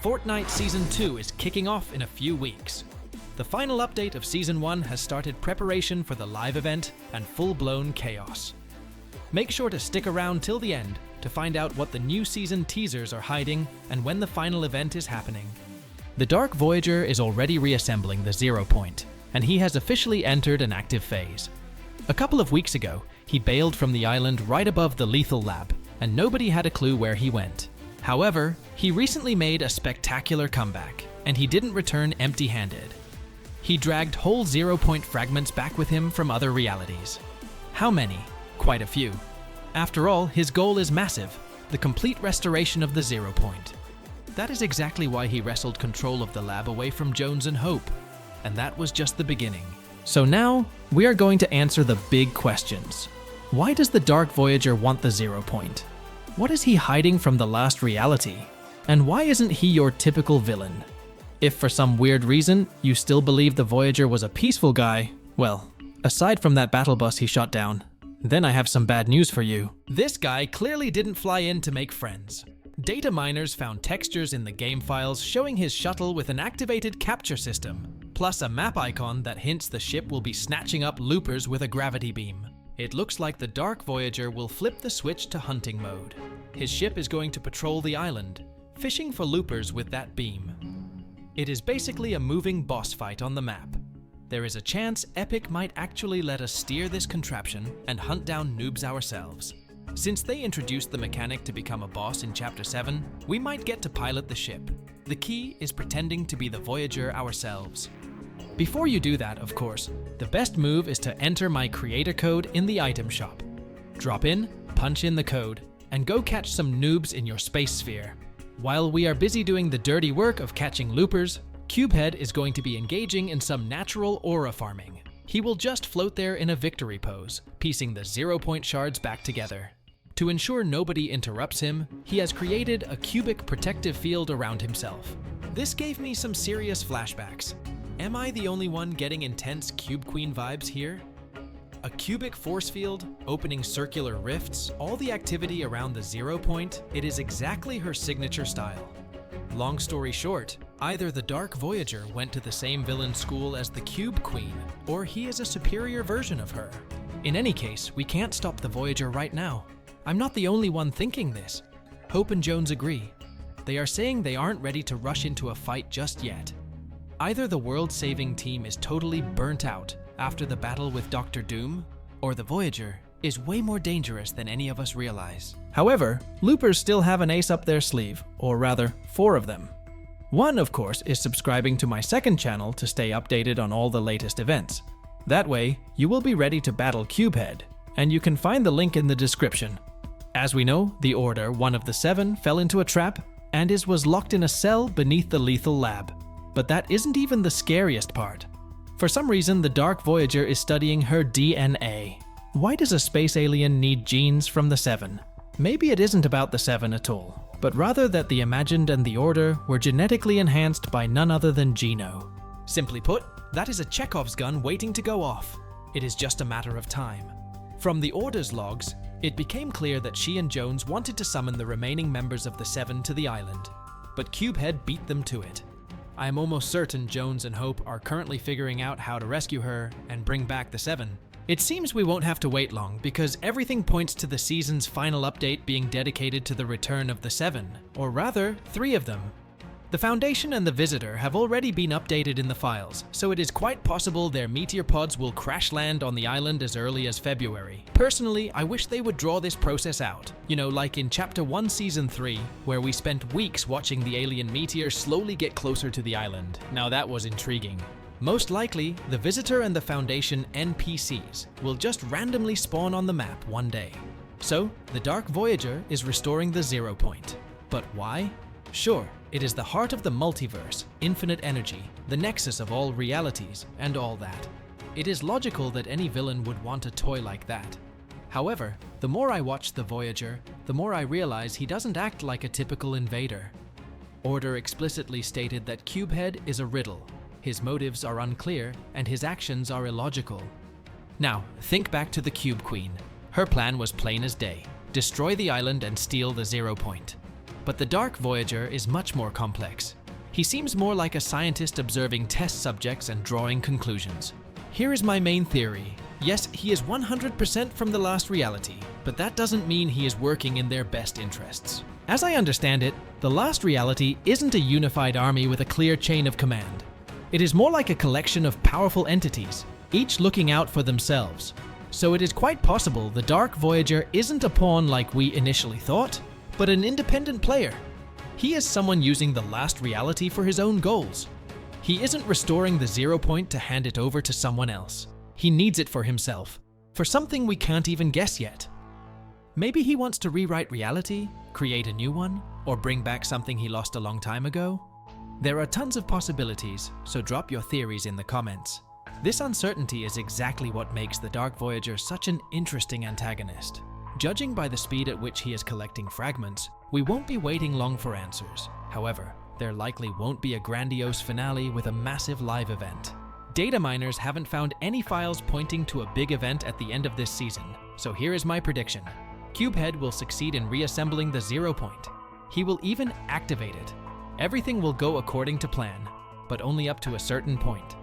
Fortnite Season 2 is kicking off in a few weeks. The final update of Season 1 has started preparation for the live event and full-blown chaos. Make sure to stick around till the end to find out what the new season teasers are hiding and when the final event is happening. The Dark Voyager is already reassembling the 0 point, and he has officially entered an active phase. A couple of weeks ago, he bailed from the island right above the lethal lab, and nobody had a clue where he went. However, he recently made a spectacular comeback, and he didn't return empty-handed. He dragged whole 0 point fragments back with him from other realities. How many? Quite a few. After all, his goal is massive, the complete restoration of the 0 point. That is exactly why he wrestled control of the lab away from Jones and Hope, and that was just the beginning. So now, we are going to answer the big questions. Why does the Dark Voyager want the 0 point? What is he hiding from the last reality? And why isn't he your typical villain? If for some weird reason you still believe the Voyager was a peaceful guy, well, aside from that battle bus he shot down, then I have some bad news for you. This guy clearly didn't fly in to make friends. Data miners found textures in the game files showing his shuttle with an activated capture system, plus a map icon that hints the ship will be snatching up loopers with a gravity beam. It looks like the Dark Voyager will flip the switch to hunting mode. His ship is going to patrol the island, fishing for loopers with that beam. It is basically a moving boss fight on the map. There is a chance Epic might actually let us steer this contraption and hunt down noobs ourselves. Since they introduced the mechanic to become a boss in Chapter 7, we might get to pilot the ship. The key is pretending to be the Voyager ourselves. Before you do that, of course, the best move is to enter my creator code in the item shop. Drop in, punch in the code, and go catch some noobs in your space sphere. While we are busy doing the dirty work of catching loopers, Cubehead is going to be engaging in some natural aura farming. He will just float there in a victory pose, piecing the 0 point shards back together. To ensure nobody interrupts him, he has created a cubic protective field around himself. This gave me some serious flashbacks. Am I the only one getting intense Cube Queen vibes here? A cubic force field, opening circular rifts, all the activity around the 0 point, it is exactly her signature style. Long story short, either the Dark Voyager went to the same villain school as the Cube Queen, or he is a superior version of her. In any case, we can't stop the Voyager right now. I'm not the only one thinking this. Hope and Jones agree. They are saying they aren't ready to rush into a fight just yet. Either the world-saving team is totally burnt out after the battle with Dr. Doom, or the Voyager is way more dangerous than any of us realize. However, loopers still have an ace up their sleeve, or rather, 4 of them. One, of course, is subscribing to my second channel to stay updated on all the latest events. That way, you will be ready to battle Cubehead, and you can find the link in the description. As we know, the Order, one of the 7, fell into a trap, and was locked in a cell beneath the lethal lab. But that isn't even the scariest part. For some reason, the Dark Voyager is studying her DNA. Why does a space alien need genes from the 7? Maybe it isn't about the 7 at all, but rather that the Imagined and the Order were genetically enhanced by none other than Geno. Simply put, that is a Chekhov's gun waiting to go off. It is just a matter of time. From the Order's logs, it became clear that she and Jones wanted to summon the remaining members of the 7 to the island, but Cubehead beat them to it. I am almost certain Jones and Hope are currently figuring out how to rescue her and bring back the 7. It seems we won't have to wait long because everything points to the season's final update being dedicated to the return of the 7, or rather, 3 of them. The Foundation and the Visitor have already been updated in the files, so it is quite possible their meteor pods will crash land on the island as early as February. Personally, I wish they would draw this process out. You know, like in Chapter 1 Season 3, where we spent weeks watching the alien meteor slowly get closer to the island. Now that was intriguing. Most likely, the Visitor and the Foundation NPCs will just randomly spawn on the map one day. So, the Dark Voyager is restoring the 0 point. But why? Sure, it is the heart of the multiverse, infinite energy, the nexus of all realities, and all that. It is logical that any villain would want a toy like that. However, the more I watch the Voyager, the more I realize he doesn't act like a typical invader. Order explicitly stated that Cubehead is a riddle. His motives are unclear, and his actions are illogical. Now, think back to the Cube Queen. Her plan was plain as day. Destroy the island and steal the 0 point. But the Dark Voyager is much more complex. He seems more like a scientist observing test subjects and drawing conclusions. Here is my main theory. Yes, he is 100% from the last reality, but that doesn't mean he is working in their best interests. As I understand it, the last reality isn't a unified army with a clear chain of command. It is more like a collection of powerful entities, each looking out for themselves. So it is quite possible the Dark Voyager isn't a pawn like we initially thought, but an independent player. He is someone using the last reality for his own goals. He isn't restoring the 0 point to hand it over to someone else. He needs it for himself, for something we can't even guess yet. Maybe he wants to rewrite reality, create a new one, or bring back something he lost a long time ago. There are tons of possibilities, so drop your theories in the comments. This uncertainty is exactly what makes the Dark Voyager such an interesting antagonist. Judging by the speed at which he is collecting fragments, we won't be waiting long for answers. However, there likely won't be a grandiose finale with a massive live event. Data miners haven't found any files pointing to a big event at the end of this season, so here is my prediction. Cubehead will succeed in reassembling the 0 point. He will even activate it. Everything will go according to plan, but only up to a certain point.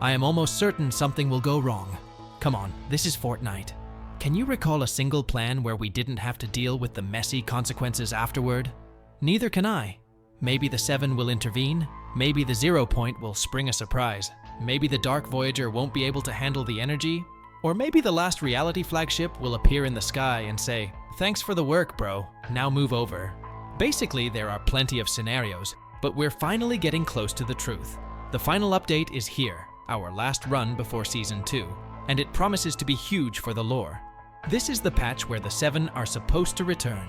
I am almost certain something will go wrong. Come on, this is Fortnite. Can you recall a single plan where we didn't have to deal with the messy consequences afterward? Neither can I. Maybe the 7 will intervene, maybe the 0 point will spring a surprise, maybe the Dark Voyager won't be able to handle the energy, or maybe the last reality flagship will appear in the sky and say, "Thanks for the work, bro, now move over." Basically, there are plenty of scenarios, but we're finally getting close to the truth. The final update is here, our last run before Season 2, and it promises to be huge for the lore. This is the patch where the 7 are supposed to return.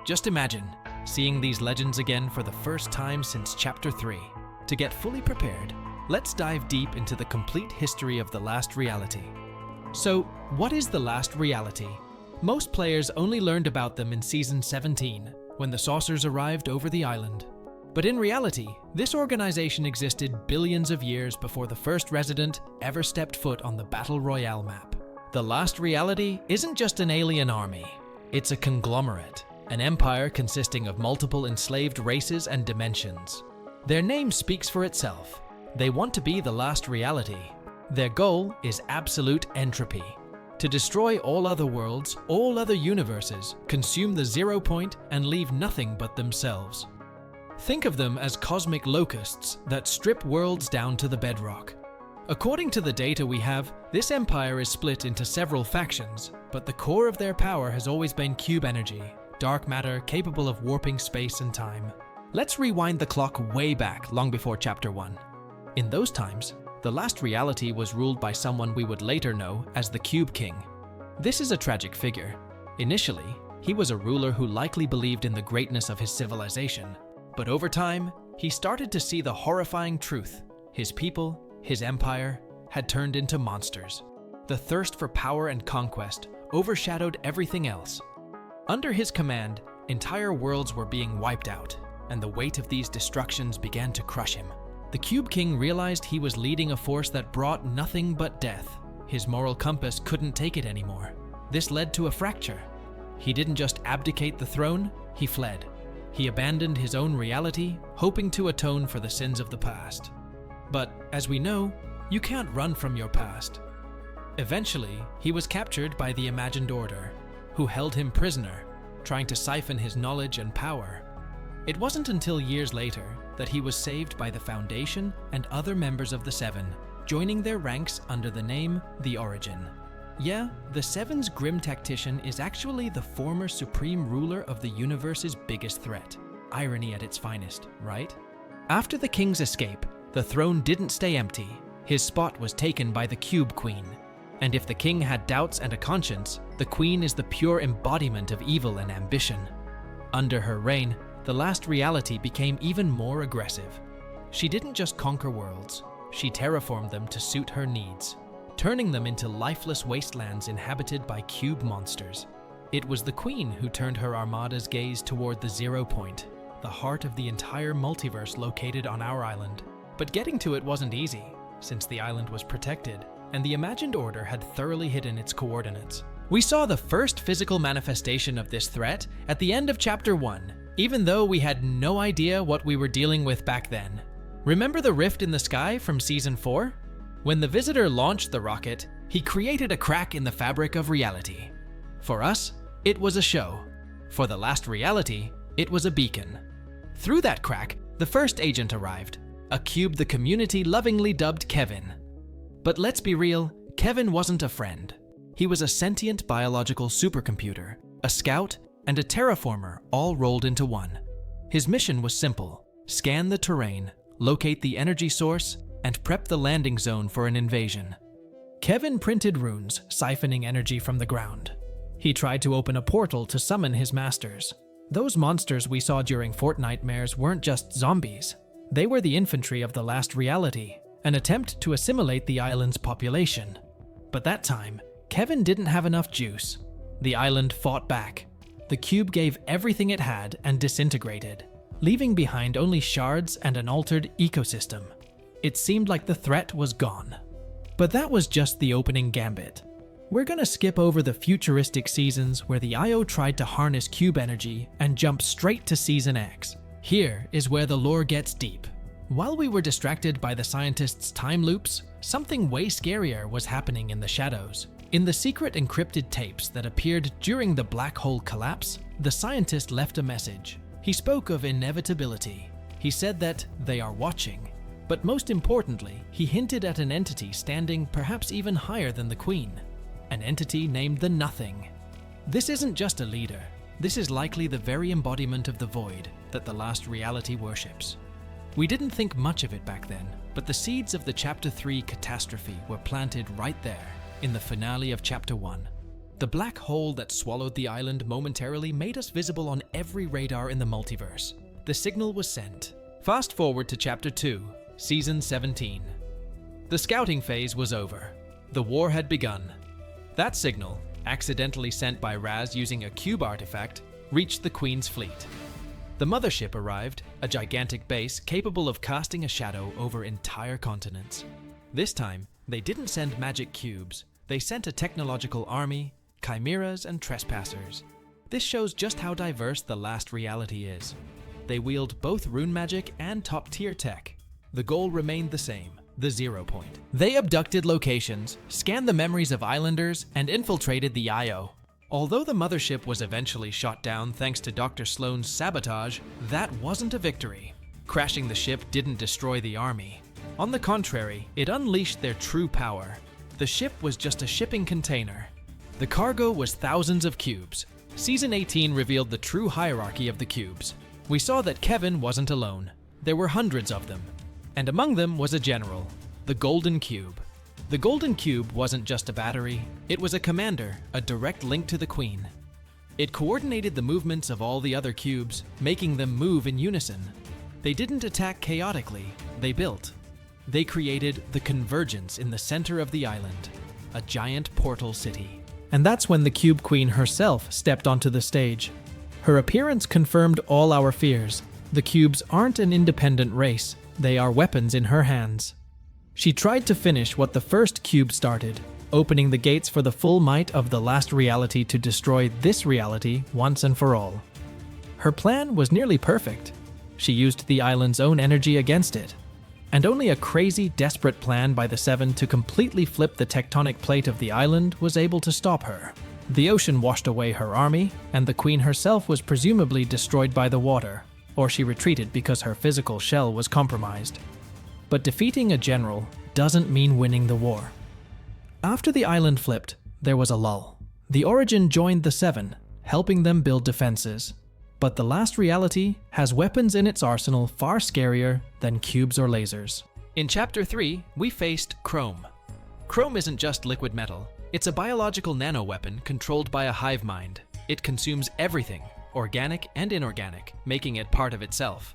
Just imagine seeing these legends again for the first time since Chapter 3. To get fully prepared, let's dive deep into the complete history of the last reality. So, what is the last reality? Most players only learned about them in Season 17, when the saucers arrived over the island. But in reality, this organization existed billions of years before the first resident ever stepped foot on the Battle Royale map. The last reality isn't just an alien army. It's a conglomerate, an empire consisting of multiple enslaved races and dimensions. Their name speaks for itself. They want to be the last reality. Their goal is absolute entropy. To destroy all other worlds, all other universes, consume the 0 point, and leave nothing but themselves. Think of them as cosmic locusts that strip worlds down to the bedrock. According to the data we have, this empire is split into several factions, but the core of their power has always been cube energy, dark matter capable of warping space and time. Let's rewind the clock way back, long before Chapter 1. In those times, the last reality was ruled by someone we would later know as the Cube King. This is a tragic figure. Initially, he was a ruler who likely believed in the greatness of his civilization, but over time, he started to see the horrifying truth. His people, his empire, had turned into monsters. The thirst for power and conquest overshadowed everything else. Under his command, entire worlds were being wiped out, and the weight of these destructions began to crush him. The Cube King realized he was leading a force that brought nothing but death. His moral compass couldn't take it anymore. This led to a fracture. He didn't just abdicate the throne, he fled. He abandoned his own reality, hoping to atone for the sins of the past. But, as we know, you can't run from your past. Eventually, he was captured by the Imagined Order, who held him prisoner, trying to siphon his knowledge and power. It wasn't until years later that he was saved by the Foundation and other members of the 7, joining their ranks under the name The Origin. Yeah, the 7's grim tactician is actually the former supreme ruler of the universe's biggest threat. Irony at its finest, right? After the king's escape, the throne didn't stay empty. His spot was taken by the Cube Queen. And if the king had doubts and a conscience, the queen is the pure embodiment of evil and ambition. Under her reign, the last reality became even more aggressive. She didn't just conquer worlds, she terraformed them to suit her needs, turning them into lifeless wastelands inhabited by cube monsters. It was the queen who turned her armada's gaze toward the 0 point, the heart of the entire multiverse located on our island. But getting to it wasn't easy, since the island was protected, and the Imagined Order had thoroughly hidden its coordinates. We saw the first physical manifestation of this threat at the end of Chapter 1, even though we had no idea what we were dealing with back then. Remember the rift in the sky from Season 4? When the visitor launched the rocket, he created a crack in the fabric of reality. For us, it was a show. For the last reality, it was a beacon. Through that crack, the first agent arrived, a cube the community lovingly dubbed Kevin. But let's be real, Kevin wasn't a friend. He was a sentient biological supercomputer, a scout, and a terraformer all rolled into one. His mission was simple: scan the terrain, locate the energy source, and prep the landing zone for an invasion. Kevin printed runes, siphoning energy from the ground. He tried to open a portal to summon his masters. Those monsters we saw during Fortnitemares weren't just zombies. They were the infantry of the last reality, an attempt to assimilate the island's population. But that time, Kevin didn't have enough juice. The island fought back. The cube gave everything it had and disintegrated, leaving behind only shards and an altered ecosystem. It seemed like the threat was gone. But that was just the opening gambit. We're gonna skip over the futuristic seasons where the IO tried to harness cube energy and jump straight to Season X. Here is where the lore gets deep. While we were distracted by the scientists' time loops, something way scarier was happening in the shadows. In the secret encrypted tapes that appeared during the black hole collapse, the scientist left a message. He spoke of inevitability. He said that they are watching. But most importantly, he hinted at an entity standing perhaps even higher than the Queen. An entity named the Nothing. This isn't just a leader. This is likely the very embodiment of the void that the last reality worships. We didn't think much of it back then, but the seeds of the Chapter 3 catastrophe were planted right there, in the finale of Chapter 1. The black hole that swallowed the island momentarily made us visible on every radar in the multiverse. The signal was sent. Fast forward to Chapter 2, Season 17. The scouting phase was over. The war had begun. That signal, accidentally sent by Raz using a cube artifact, reached the Queen's fleet. The mothership arrived, a gigantic base capable of casting a shadow over entire continents. This time, they didn't send magic cubes. They sent a technological army, chimeras, and trespassers. This shows just how diverse the last reality is. They wield both rune magic and top-tier tech. The goal remained the same: the 0 point. They abducted locations, scanned the memories of islanders, and infiltrated the IO. Although the mothership was eventually shot down thanks to Dr. Sloan's sabotage, that wasn't a victory. Crashing the ship didn't destroy the army. On the contrary, it unleashed their true power. The ship was just a shipping container. The cargo was thousands of cubes. Season 18 revealed the true hierarchy of the cubes. We saw that Kevin wasn't alone. There were hundreds of them. And among them was a general, the Golden Cube. The Golden Cube wasn't just a battery, it was a commander, a direct link to the Queen. It coordinated the movements of all the other cubes, making them move in unison. They didn't attack chaotically, they built. They created the convergence in the center of the island, a giant portal city. And that's when the Cube Queen herself stepped onto the stage. Her appearance confirmed all our fears. The cubes aren't an independent race, they are weapons in her hands. She tried to finish what the first cube started, opening the gates for the full might of the last reality to destroy this reality once and for all. Her plan was nearly perfect. She used the island's own energy against it. And only a crazy, desperate plan by the Seven to completely flip the tectonic plate of the island was able to stop her. The ocean washed away her army, and the Queen herself was presumably destroyed by the water, or she retreated because her physical shell was compromised. But defeating a general doesn't mean winning the war. After the island flipped, there was a lull. The Origin joined the Seven, helping them build defenses. But the last reality has weapons in its arsenal far scarier than cubes or lasers. In Chapter 3, we faced Chrome. Chrome isn't just liquid metal. It's a biological nano-weapon controlled by a hive mind. It consumes everything, organic and inorganic, making it part of itself.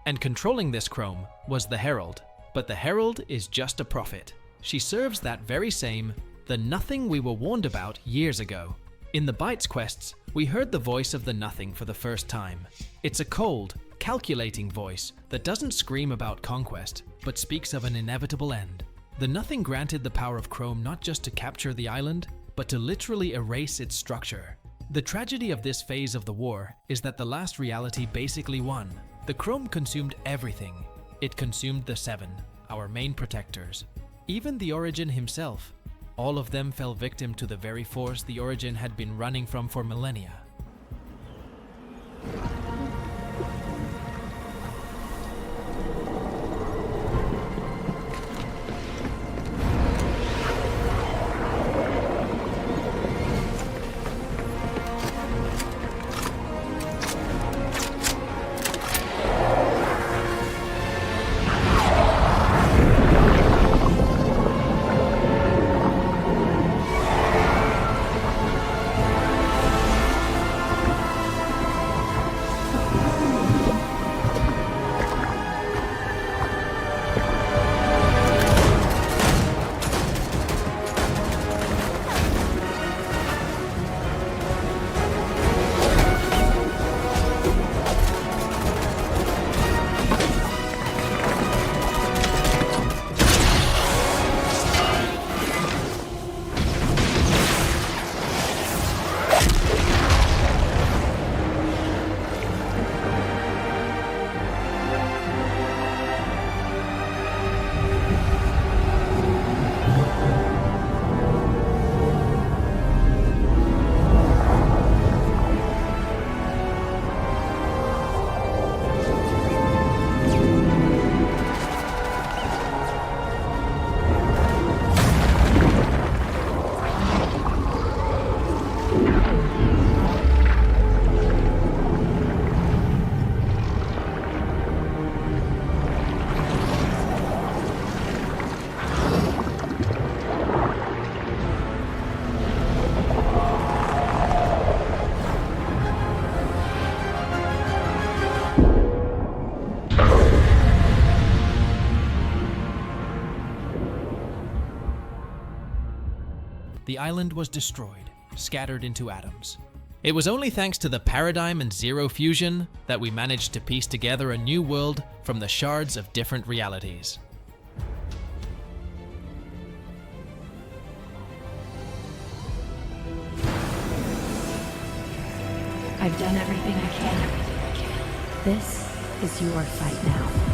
And controlling this Chrome was the Herald. But the Herald is just a prophet. She serves that very same, the Nothing we were warned about years ago. In the Bytes quests, we heard the voice of the Nothing for the first time. It's a cold, calculating voice that doesn't scream about conquest, but speaks of an inevitable end. The Nothing granted the power of Chrome not just to capture the island, but to literally erase its structure. The tragedy of this phase of the war is that the last reality basically won. The Chrome consumed everything. It consumed the Seven, our main protectors. Even the Origin himself. All of them fell victim to the very force the Origin had been running from for millennia. The island was destroyed, scattered into atoms. It was only thanks to the Paradigm and Zero fusion that we managed to piece together a new world from the shards of different realities. I've done everything I can. This is your fight now.